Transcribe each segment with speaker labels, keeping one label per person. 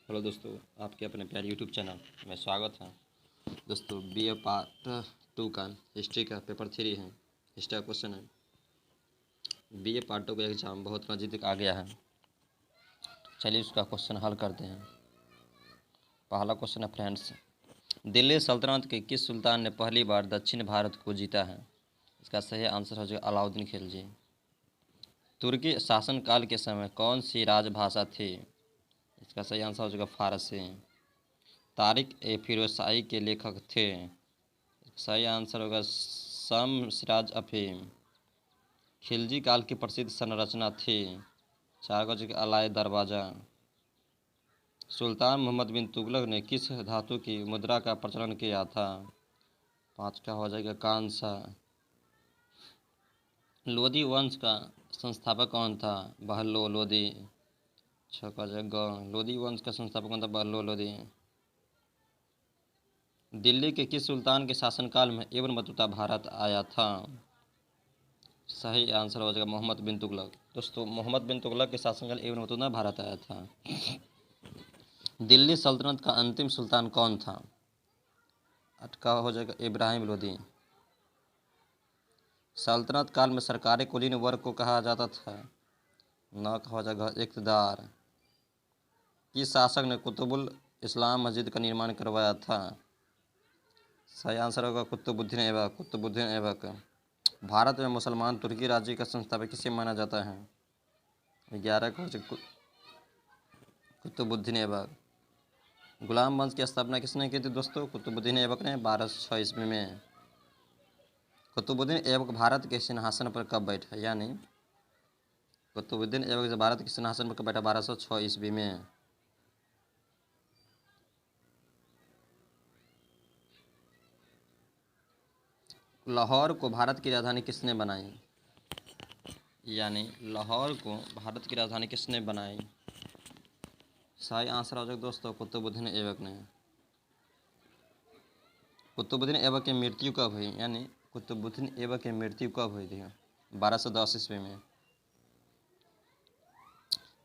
Speaker 1: Hello दोस्तों, आपके अपने प्यारे यूट्यूब चैनल में स्वागत है। दोस्तों, बीए पार्ट 2 का हिस्ट्री का पेपर 3 है। हिस्ट्री का क्वेश्चन है। बीए पार्ट 2 का एग्ज़ाम बहुत नज़दीक आ गया है। चलिए उसका क्वेश्चन हल करते हैं। पहला क्वेश्चन है फ्रेंड्स, दिल्ली सल्तनत के किस सुल्तान ने पहली बार दक्षिण भारत को जीता है? इसका सही आंसर हो जाएगा अलाउद्दीन खिलजी। तुर्की शासनकाल के समय कौन सी राजभाषा थी? इसका सही आंसर हो जाएगा फारसी। तारिक ए फिरोजशाही के लेखक थे? सही आंसर होगा शम सिराज अफीम। खिलजी काल की प्रसिद्ध संरचना थी? 4 का जगह अलाय दरवाज़ा। सुल्तान मोहम्मद बिन तुगलक ने किस धातु की मुद्रा का प्रचलन किया था? 5 का हो जाएगा कांसा। लोधी वंश का संस्थापक कौन था? बहलो लोधी। 6 का जगह लोधी वंश का संस्थापक कौन था? बहलो लोधी। दिल्ली के किस सुल्तान के शासनकाल में इब्न बतूता भारत आया था? सही आंसर हो जाएगा मोहम्मद बिन तुगलक। दोस्तों, मोहम्मद बिन तुगलक के शासनकाल इब्न बतूता भारत आया था। दिल्ली सल्तनत का अंतिम सुल्तान कौन था? 8 का हो जाएगा इब्राहिम लोदी। सल्तनत काल में सरकारी कुलीन वर्ग को कहा जाता था? 9 का हो जाएगा इक़्तिदार। किस शासक ने कुतुबुल इस्लाम मस्जिद का निर्माण करवाया था? सही आंसर होगा कुतुबुद्दीन ऐबक। कुतुबुद्दीन ऐबक। भारत में मुसलमान तुर्की राज्य का संस्थापक किसे माना जाता है? 11 का हो जाएगा कुतुबुद्दीन ऐबक। गुलाम वंश की स्थापना किसने की थी दोस्तों? कुतुबुद्दीन ऐबक ने 1206 ईस्वी में। कुतुबुद्दीन ऐबक भारत के सिंहासन पर कब बैठा? यानी कुतुबुद्दीन ऐबक भारत के सिंहासन पर कब बैठा? 1206 ईस्वी में। लाहौर को भारत की राजधानी किसने बनाई? यानी लाहौर को भारत की राजधानी किसने बनाई? सही आंसर हो जाएगा दोस्तों कुतुबुद्दीन ऐबक ने। कुतुबुद्दीन ऐबक की मृत्यु कब हुई? यानी कुतुबुद्दीन ऐबक की मृत्यु कब हुई थी? 1210 ईस्वी में।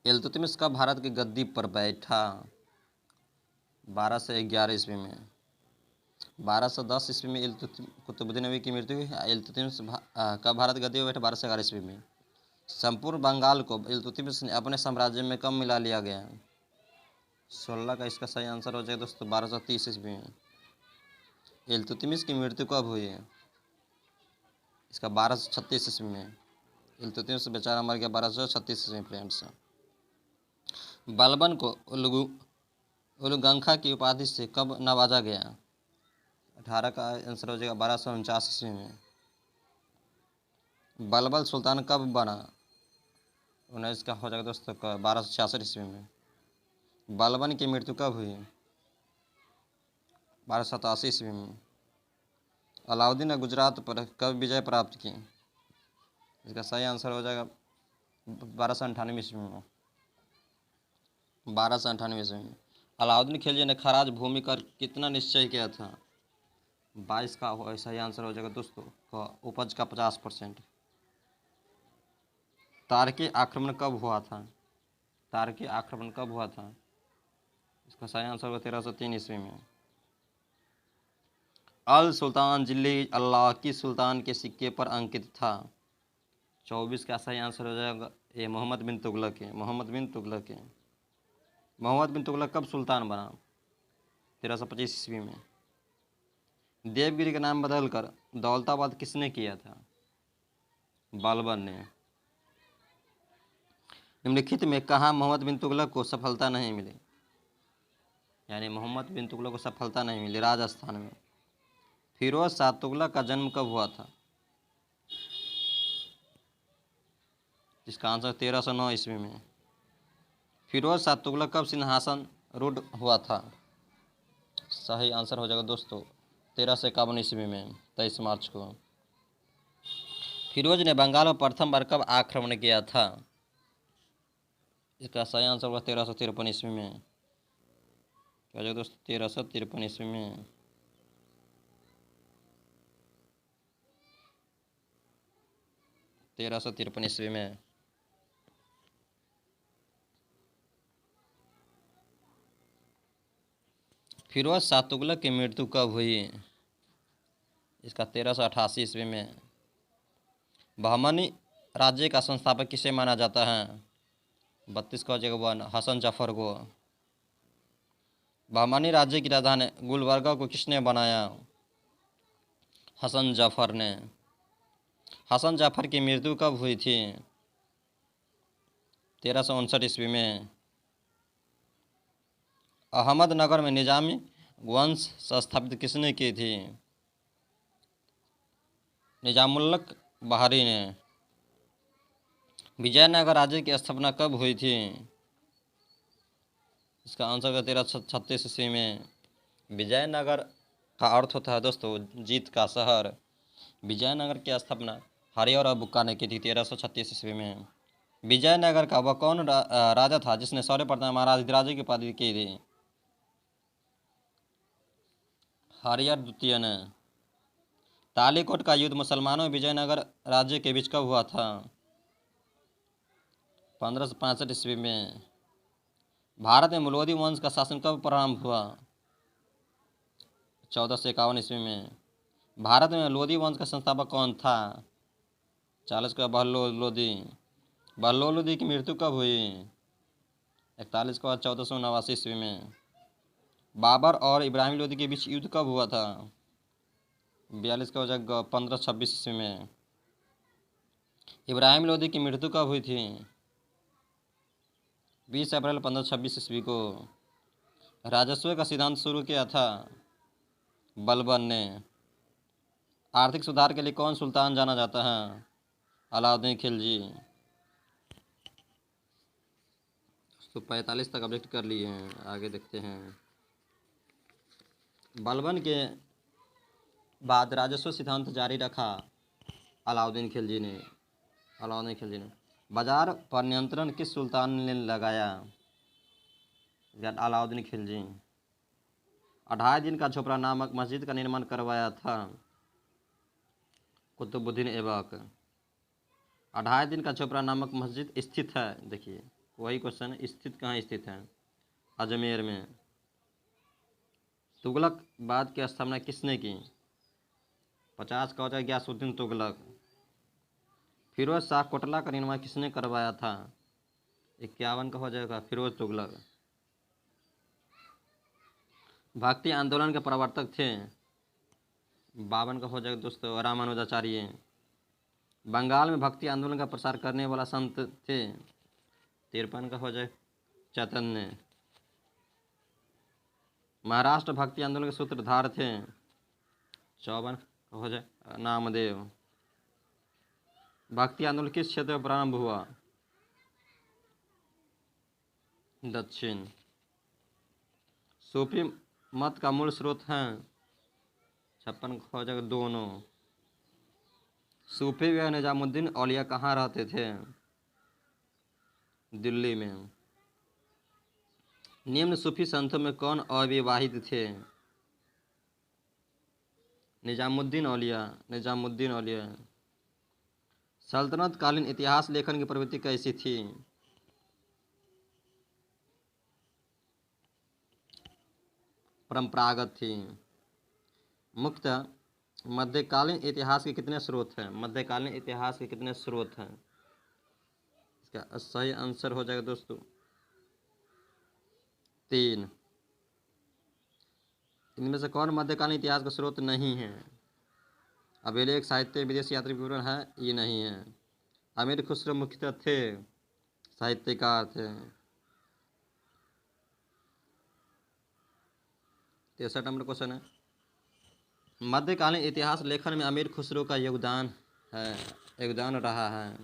Speaker 1: इल्तुतमिश कब भारत की गद्दी पर बैठा? 1211 ईस्वी में। 1210 ईस्वी में कुतुबुद्दीन ऐबक की मृत्यु हुई। इल्तुतमिश कब भारत गद्दी पर बैठा? 1211 ईस्वी में। संपूर्ण बंगाल को इल्तुतमिश ने अपने साम्राज्य में कब मिला लिया गया? 16 का इसका सही आंसर हो जाएगा दोस्तों 1230 ईस्वी में। इल्तुतमिश की मृत्यु कब हुई है? इसका 1236 ईस्वी में। इल्तुतमिश बेचारा मर गया 1236 ईस्वी में फ्रेंड्स। बलबन को उलगंखा की उपाधि से कब नवाजा गया? 18 का आंसर हो जाएगा 1249 ईस्वी में। बलबल सुल्तान कब बना? 19 का हो जाएगा दोस्तों 1266 ईस्वी में। बलबन की मृत्यु कब हुई? 1287 ईस्वी में। अलाउद्दीन ने गुजरात पर कब विजय प्राप्त की? इसका सही आंसर हो जाएगा 1298 ईस्वी में। 1298 ईस्वी में। अलाउद्दीन खिलजी ने खराज भूमि कर कितना निश्चय किया था? 22 का सही आंसर हो जाएगा दोस्तों उपज का 50%। तार्की आक्रमण कब हुआ था? तार्की आक्रमण कब हुआ था? इसका सही आंसर होगा 1303 ईस्वी में। अल सुल्तान जिल्ली अल्लाह किस सुल्तान के सिक्के पर अंकित था? 24 का सही आंसर हो जाएगा ये मोहम्मद बिन तुगलक है। मोहम्मद बिन तुगलक है। मोहम्मद बिन तुगलक कब सुल्तान बना? 1325 ईस्वी में। देवगिरी का नाम बदलकर दौलताबाद किसने किया था? बालबन ने। निम्नलिखित में कहाँ मोहम्मद बिन तुगलक को सफलता नहीं मिली? यानी मोहम्मद बिन तुगलक को सफलता नहीं मिली राजस्थान में। फिरोज शाह तुगलक का जन्म कब हुआ था? इसका आंसर 1309 ईस्वी में। फिरोज शाह तुगलक कब सिंहासन रूढ़ हुआ था? सही आंसर हो जाएगा दोस्तों 1351 ईस्वी में 23 मार्च को। फिरोज ने बंगाल पर प्रथम बार कब आक्रमण किया था? इसका सही आंसर होगा 1353 ईस्वी में। क्या जाएगा दोस्तों 1353 ईस्वी में। तेरह सौ तिरपन ईस्वी में। फिरोज शाह तुगलक की मृत्यु कब हुई? इसका 1388 ईस्वी में। बहमनी राज्य का संस्थापक किसे माना जाता है? 32 का जगह 1 हसन जफर को। बहमनी राज्य की राजधानी गुलबर्गा को किसने बनाया? हसन जफर ने। हसन जफर की मृत्यु कब हुई थी? 1359 ईस्वी में। अहमदनगर में निजामी वंश स्थापित किसने की थी? निजामुल्लक बहारी ने। विजयनगर राज्य की स्थापना कब हुई थी? इसका आंसर है 1336 ईस्वी में। विजयनगर का अर्थ होता है दोस्तों जीत का शहर। विजयनगर की स्थापना हरिहर और बुक्का ने की थी 1336 ईस्वी में। विजयनगर का वह कौन राजा था जिसने सर्वप्रथम महाराज की उपाधि की थी? हरिहर द्वितीय ने। तालीकोट का युद्ध मुसलमानों विजयनगर राज्य के बीच कब हुआ था? 1565 ईस्वी में। भारत में लोधी वंश का शासन कब प्रारंभ हुआ? 1451 ईस्वी में। भारत में लोधी वंश का संस्थापक कौन था? 40 का बहलोल लोधी। बहलोल लोधी की मृत्यु कब हुई? 41 का 1489 ईस्वी में। बाबर और इब्राहिम लोधी के बीच युद्ध कब हुआ था? 42 का 1526 ईस्वी में। इब्राहिम लोधी की मृत्यु कब हुई थी? 20 अप्रैल 1526 ईस्वी को। राजस्व का सिद्धांत शुरू किया था? बलबन ने। आर्थिक सुधार के लिए कौन सुल्तान जाना जाता है? अलाउद्दीन खिलजी। तो 45 तक अपडेट कर लिए हैं, आगे देखते हैं। बलबन के बाद राजस्व सिद्धांत जारी रखा अलाउद्दीन खिलजी ने। बाजार पर नियंत्रण किस सुल्तान ने लगाया? अलाउद्दीन खिलजी। 28 दिन का झोपड़ा नामक मस्जिद का निर्माण करवाया था? कुतुबुद्दीन ऐबक। 28 दिन का झोपड़ा नामक मस्जिद स्थित है, देखिए वही क्वेश्चन, स्थित कहाँ स्थित है? अजमेर में। तुगलक बाद की स्थापना किसने की? 50 का हो जाएगा गयासुद्दीन तुगलक। फिरोज शाह कोटला का निर्माण किसने करवाया था? 51 का हो जाएगा फिरोज तुगलक। भक्ति आंदोलन के प्रवर्तक थे? 52 का हो जाएगा दोस्तों रामानुजाचार्य। बंगाल में भक्ति आंदोलन का प्रसार करने वाला संत थे? 53 का हो जाए चैतन्य। महाराष्ट्र भक्ति आंदोलन के सूत्रधार थे? 54 का हो जाए नामदेव। भक्ति आंदोलन किस क्षेत्र में प्रारंभ हुआ? दक्षिण। सूफी मत का मूल स्रोत है? 56 का हो जाएगा दोनों। सूफी व निजामुद्दीन औलिया कहाँ रहते थे? दिल्ली में। निम्न सूफी संतों में कौन अविवाहित थे? निजामुद्दीन औलिया। सल्तनत कालीन इतिहास लेखन की प्रवृत्ति कैसी थी? परंपरागत थी। मुख्यतः मध्यकालीन इतिहास के कितने स्रोत हैं? मध्यकालीन इतिहास के कितने स्रोत हैं? इसका सही आंसर हो जाएगा दोस्तों 3। इनमें से कौन मध्यकालीन इतिहास का स्रोत नहीं है? अभिलेख, साहित्य, विदेशी यात्री विवरण है, ये नहीं है। अमीर खुसरो मुख्यतः थे साहित्यकार थे। 63 नंबर क्वेश्चन है, मध्यकालीन इतिहास लेखन में अमीर खुसरो का योगदान रहा है।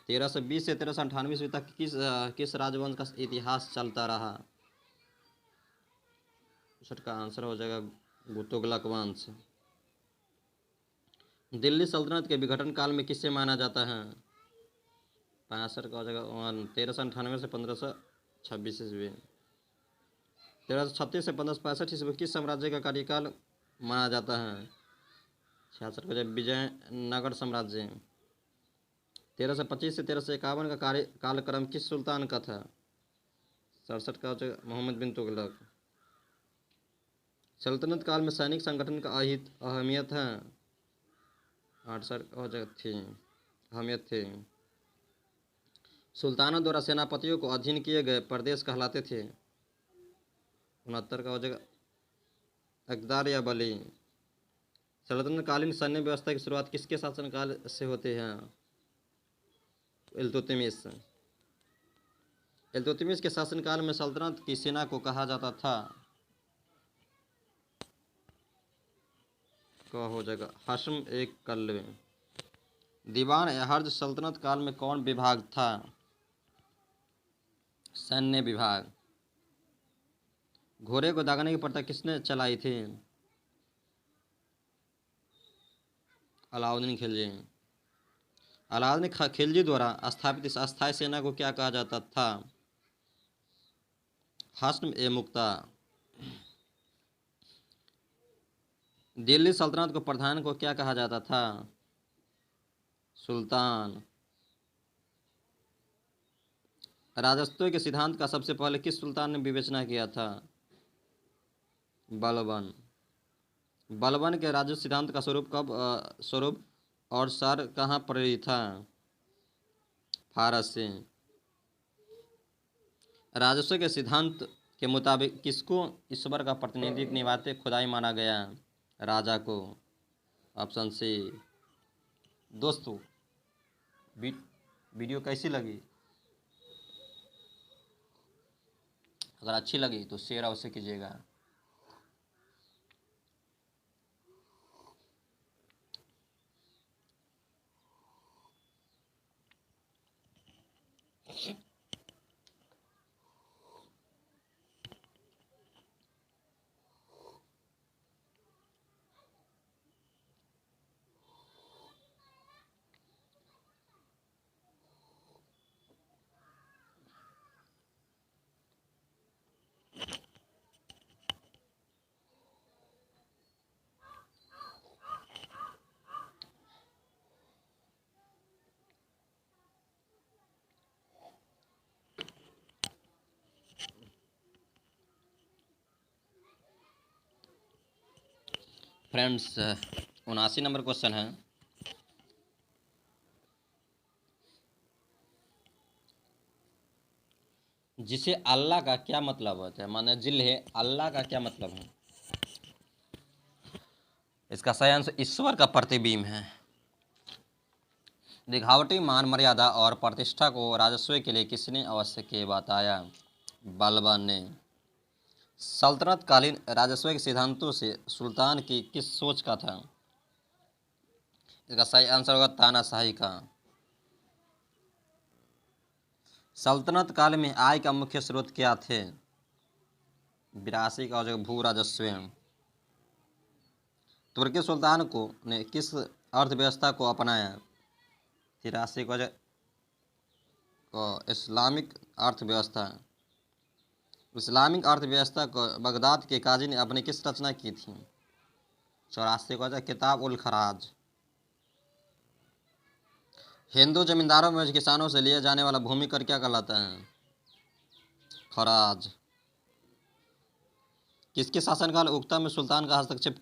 Speaker 1: 1320 से 1398 ईस्वी तक किस राजवंश का इतिहास चलता रहा? का आंसर हो जाएगा तुगलक वंश। दिल्ली सल्तनत के विघटन काल में किसे माना जाता है? 65 का हो जाएगा 1398 से 1526 ईस्वी। 1336 से 1565 ईस्वी किस साम्राज्य का कार्यकाल माना जाता है? 66 का विजयनगर साम्राज्य। 1325 से 1351 का कालक्रम किस सुल्तान का था? 67 का हो जाएगा मोहम्मद बिन तुगलक। सल्तनत काल में सैनिक संगठन का अहमियत है। 68 का हो जाएगा थी, अहमियत थी। सुल्तानों द्वारा सेनापतियों को अधीन किए गए प्रदेश कहलाते थे। 69 का हो जाएगा इक़्तिदार या बली। सल्तनतकालीन सैन्य व्यवस्था की शुरुआत किसके शासनकाल से होती है? इल्तुतमिश। इल्तुतमिश के शासनकाल में सल्तनत की सेना को कहा जाता था, क्या हो जाएगा हशम एक कल्वे। दीवान ए हर्ज सल्तनत काल में कौन विभाग था? सैन्य विभाग। घोड़े को दागने की प्रथा किसने चलाई थी? अलाउद्दीन खिलजी। अलाउद्दीन खिलजी द्वारा स्थापित इस अस्थायी सेना को क्या कहा जाता था? हस्म ए मुक्ता। दिल्ली सल्तनत को प्रधान को क्या कहा जाता था? सुल्तान। राजस्व के सिद्धांत का सबसे पहले किस सुल्तान ने विवेचना किया था? बलबन। बलबन के राजस्व सिद्धांत का स्वरूप और सार कहाँ प्रेरित था? फारस से। राजस्व के सिद्धांत के मुताबिक किसको ईश्वर का प्रतिनिधित्व निभाते खुदाई माना गया? राजा को। Option C. दोस्तों वीडियो कैसी लगी? अगर अच्छी लगी तो शेयर अवश्य कीजिएगा। फ्रेंड्स 79 नंबर क्वेश्चन है, जिसे अल्लाह का क्या मतलब होता है? माने जिल है, अल्लाह का क्या मतलब है? इसका सही आंसर ईश्वर का प्रतिबिंब है। दिखावटी मान मर्यादा और प्रतिष्ठा को राजस्व के लिए किसने आवश्यक बताया? बलबन ने। सल्तनत कालीन राजस्व के सिद्धांतों से सुल्तान की किस सोच का था? इसका सही आंसर होगा तानाशाही का। सल्तनत काल में आय का मुख्य स्रोत क्या थे? 82 का हो जाएगा भू राजस्व। तुर्की सुल्तान को ने किस अर्थव्यवस्था को अपनाया? 83 का हो जाएगा इस्लामिक अर्थव्यवस्था। इस्लामिक अर्थव्यवस्था को बगदाद के काजी ने अपनी किस रचना की थी? 84 का हो जाएगा किताब उल खराज। हिंदू जमींदारों में किसानों से लिया जाने वाला भूमि कर क्या कहलाता है? खराज। किसके शासनकाल उक्ता में सुल्तान का हस्तक्षेप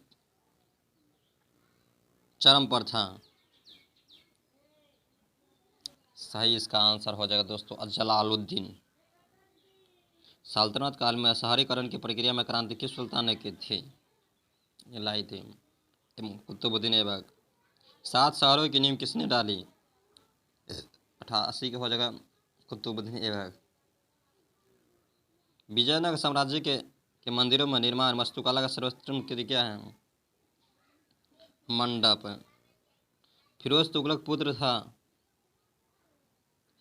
Speaker 1: चरम पर था? सही इसका आंसर हो जाएगा दोस्तों जलालुद्दीन। सल्तनत काल में शहरीकरण की प्रक्रिया में क्रांति किस सुल्तान ने की थी? लाई थी कुतुबुद्दीन ऐबक। 7 शहरों की नींव किसने डाली? 88 का हो जाएगा कुतुबुद्दीन ऐबक। विजयनगर साम्राज्य के मंदिरों में निर्माण वास्तुकला का सर्वोत्तम कृति क्या है? मंडप। फिरोज तुगलक पुत्र था?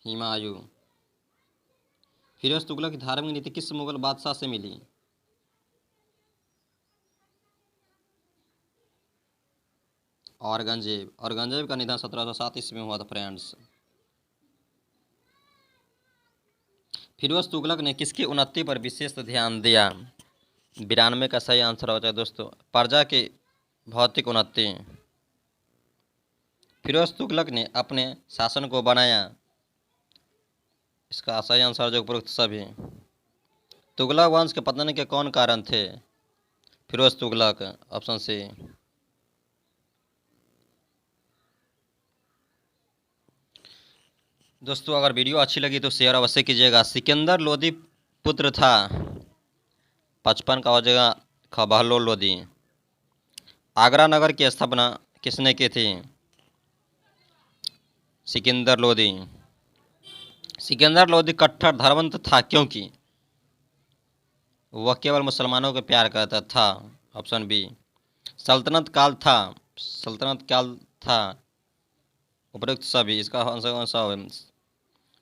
Speaker 1: हुमायूं। फिरोज तुगलक की धार्मिक नीति किस मुगल बादशाह से मिली? औरंगजेब। औरंगजेब का निधन 1707 ईस्वी में हुआ था फ्रेंड्स। फिरोज तुगलक ने किसकी उन्नति पर विशेष ध्यान दिया? 92 का सही आंसर हो जाए दोस्तों प्रजा की भौतिक उन्नति। फिरोज तुगलक ने अपने शासन को बनाया। इसका सही आंसर जो उपरोक्त सभी। तुगलक वंश के पतन के कौन कारण थे? Firoz Tughlaq, option C. दोस्तों अगर वीडियो अच्छी लगी तो शेयर अवश्य कीजिएगा। सिकंदर लोदी पुत्र था? 55 का हो जाएगा ख बहलोल लोदी। आगरा नगर की स्थापना किसने की थी? सिकंदर लोदी। सिकंदर लोदी कट्टर धर्मंत था क्योंकि वह केवल मुसलमानों को प्यार करता था, ऑप्शन बी। सल्तनत काल था? सल्तनत काल था, उपयुक्त सभी। इसका आंसर कौन सा हो?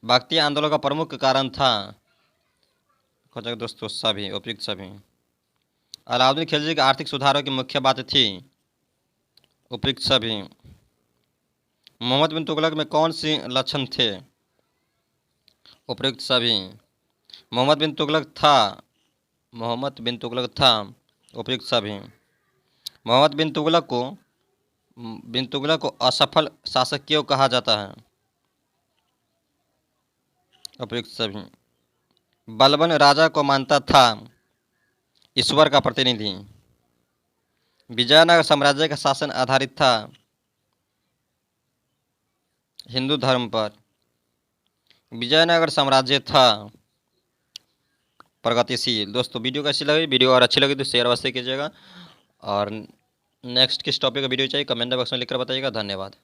Speaker 1: भक्ति आंदोलन का प्रमुख कारण था? दोस्तों सभी, उपयुक्त सभी। अलाउद्दीन खिलजी के आर्थिक सुधारों की मुख्य बात थी? उपयुक्त सभी। मोहम्मद बिन तुगलक में कौन सी लक्षण थे? उपयुक्त सभी। मोहम्मद बिन तुगलक था? मोहम्मद बिन तुगलक था, उपयुक्त सभी। मोहम्मद बिन तुगलक को असफल शासक क्यों कहा जाता है? उपयुक्त सभी। बलबन राजा को मानता था ईश्वर का प्रतिनिधि। विजयनगर साम्राज्य का शासन आधारित था हिंदू धर्म पर। विजयनगर साम्राज्य था प्रगतिशील। दोस्तों वीडियो कैसी लगी? वीडियो और अच्छी लगी तो शेयर अवश्य कीजिएगा। और नेक्स्ट किस टॉपिक का वीडियो चाहिए कमेंट बॉक्स में लिखकर बताइएगा। धन्यवाद।